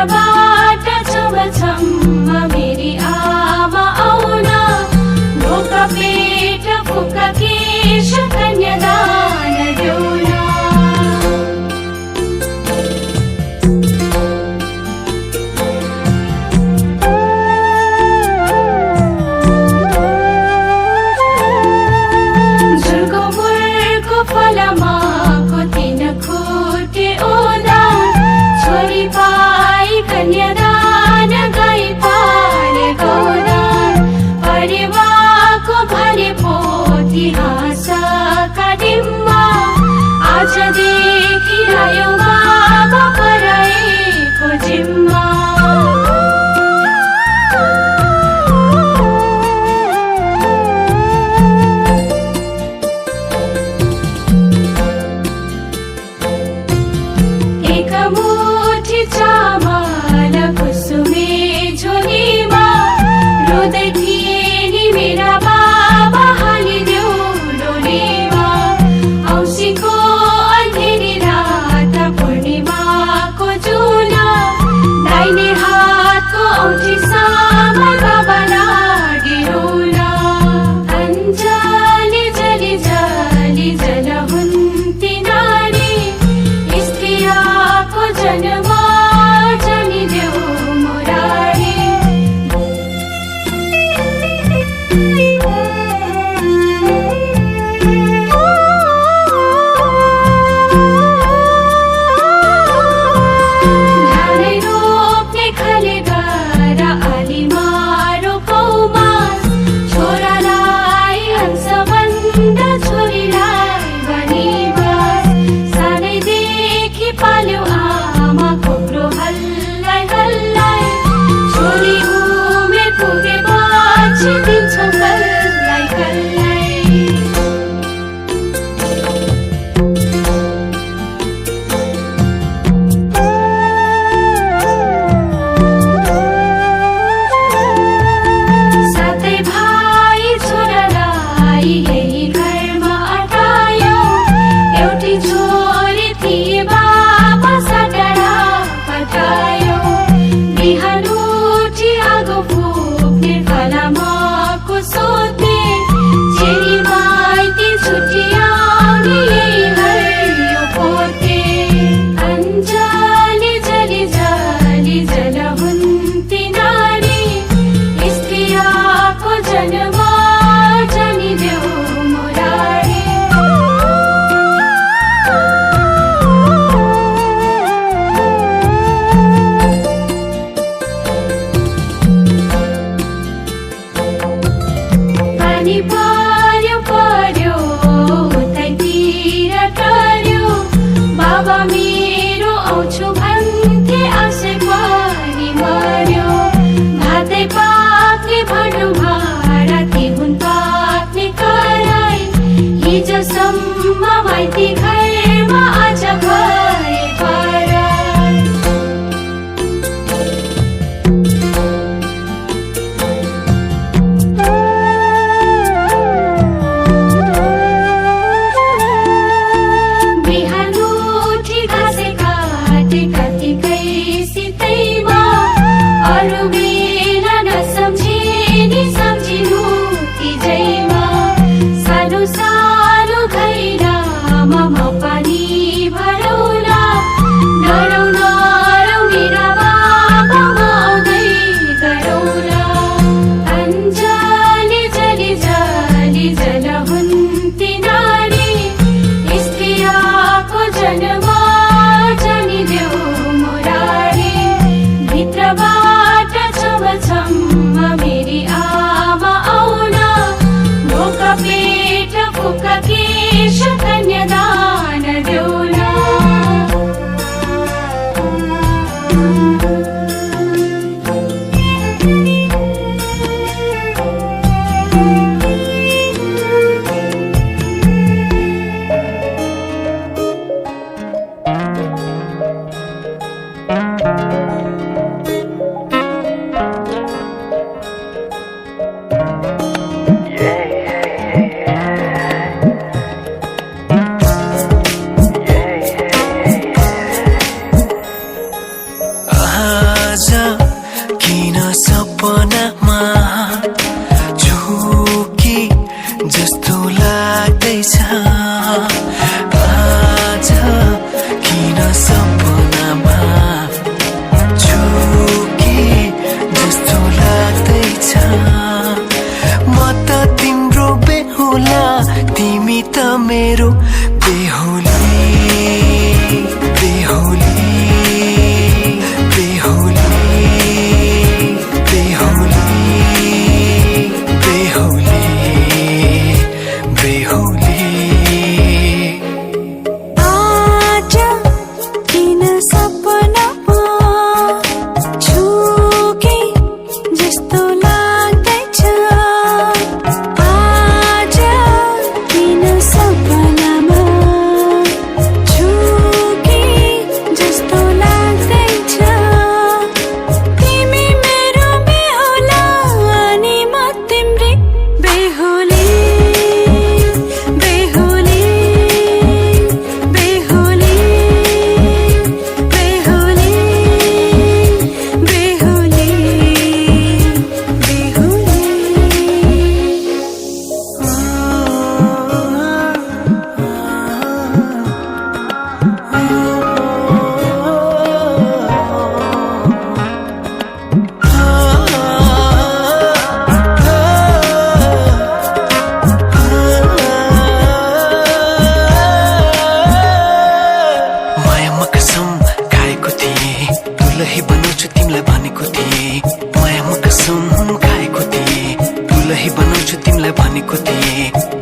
भित्रबाट छमछम मेरी आमा आउन ढोका पेट फुक्का केश कन्यादान देउन झुलको मुरको फलमाको तीन खुटे ओदा छोरी पाई कन्यादान गाई पाले गौदान परिवारको भने पोथी हाँसका डिम्बा आजदेखि रह्यो बाबा पराएको जिम्मा एक मुठी चामल कुसुमे झोलीमा रुँदै थिए नि मेरा बाबा हालिदेऊ डोलीमा औँसीको अँधेरी रात पूर्णिमाको जुला दाहिने हातको औँठी सामा बाबा लागे रुला अञ्जली जली जली जल हुन्ती नारी स्त्रियाको जन्म जनिदेऊ मुरारी धानै रोप्ने खले गर आलीमा रोपौमा छोरालाई हंसबन्द छोरीलाई बनिबास सानैदेखि पाल्यो आमा कोक्रो हल्लाई हल्लाई छोरी उमेर पुगेपछि दिन्छ कल्लाई कल्लाई सातै भाइ छोरालाई यही घरमा अटायो एउटी छोरी थिए बाबा साटारा पठायो बिहान उठी आगो फुक्ने फलामको सोध्ने चेली माइती छुट्याउने यही हरियो पोते अञ्जली जली जली जल हुन्ती नारी स्त्रियाको जन्म जनिदेऊ मुरारी पानी पर्यो पर्यो उतैतिर टर्यो बाबा मेरो आउँछु भन्थे आशै पनि मर्यो भातै पाक्ने भन्नु भाँडा तिहुन पाक्ने कराई हिजोसम्म माइती घरमा आज भए पराई बिहान उठी घाँसे काटे कतिकै सितैमा अरू बेला नसम्झिने सम्झिनु तिजैमा सानो सानो घैलामा म पानी भरौला डरौ नरौ मेरा बाबा म आउँदै गरौला अञ्जली जली जली जल हुन्ती नारी स्त्रियाको जन्म जनिदेऊ मुरारी भित्रबाट छमछम मेरी आमा आउन ढोका पेट फुक्का केश कन्यादान देउन आज किन सपनामा झुकी जस्तो लाग्दैछ आज किन सपनामा झुकी जस्तो लाग्दैछ म त तिम्रो बेहुला तिमी त मेरो बेहुली बेहुली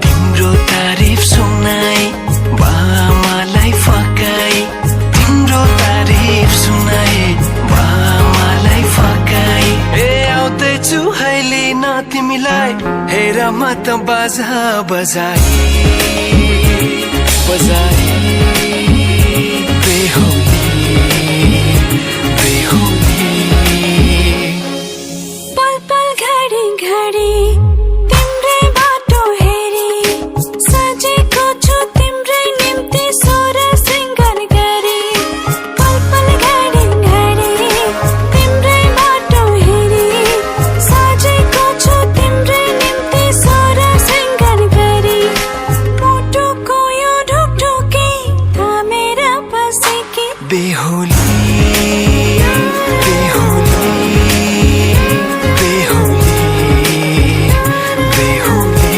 तिम्रो तारिफ सुनाई बामालाई फकाई तिम्रो तारिफ सुनाई बामालाई फकाई आउँदैछु अहिले न तिमीलाई हेर म त बाजा बजाई बजाई बेहुली बेहुली पल पल घडी घडी बेहुली बेहुली बेहुली बेहुली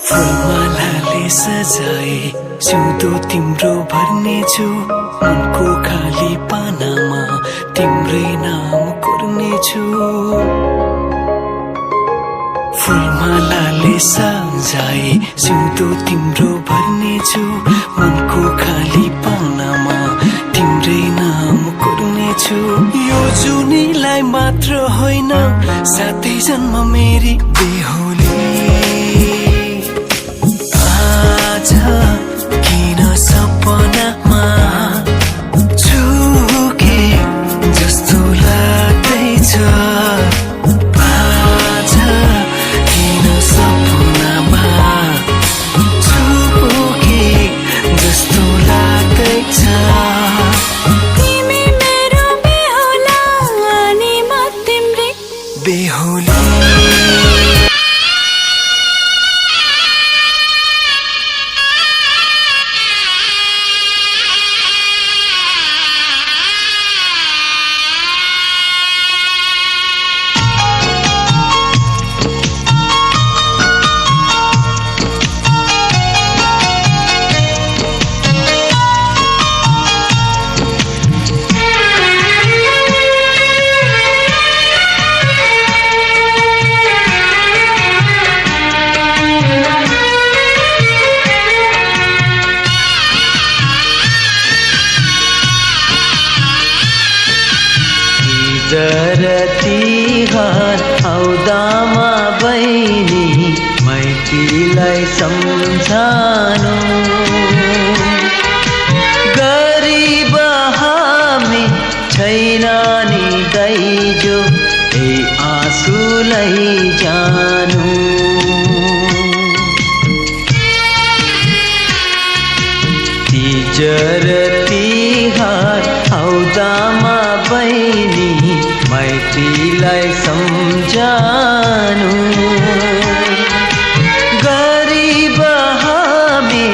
फुलमालाले सजाए सिउँदो तिम्रो भर्नेछु मनको खाली पानामा तिम्रै नाम कोर्नेछु फुलमालाले सजाए सिउँदो तिम्रो भर्नेछु मनको खाली पानामा तिम्रै नाम कोर्नेछु यो जुनीलाई मात्र होइन साथै जन्म मेरी बेहुली आज किन सपनामा झुके जस्तो लाग्दैछ बेहुली तिहार आउँदामा बहिनी मैत्रीलाई सम्झानु गरिब हामी छैन नि दाइजो ए आँसुलाई जानु हिजर तिहार आउँदामा बहिनी माइतीलाई सम्झानु गरिब हामी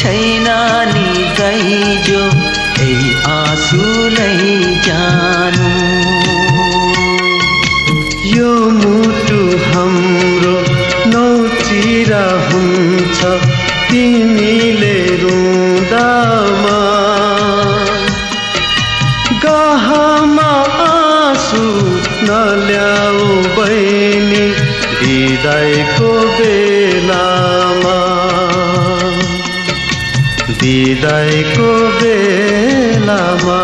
छैन नि दाइजो यही आँसुलाई जानु यो मुटु हाम्रो नौचिरा हुन्छ तिमीले रुँदामा गहमा आँसु नल्याऊ बहिनी विदाईको बेलामा विदाईको बेलामा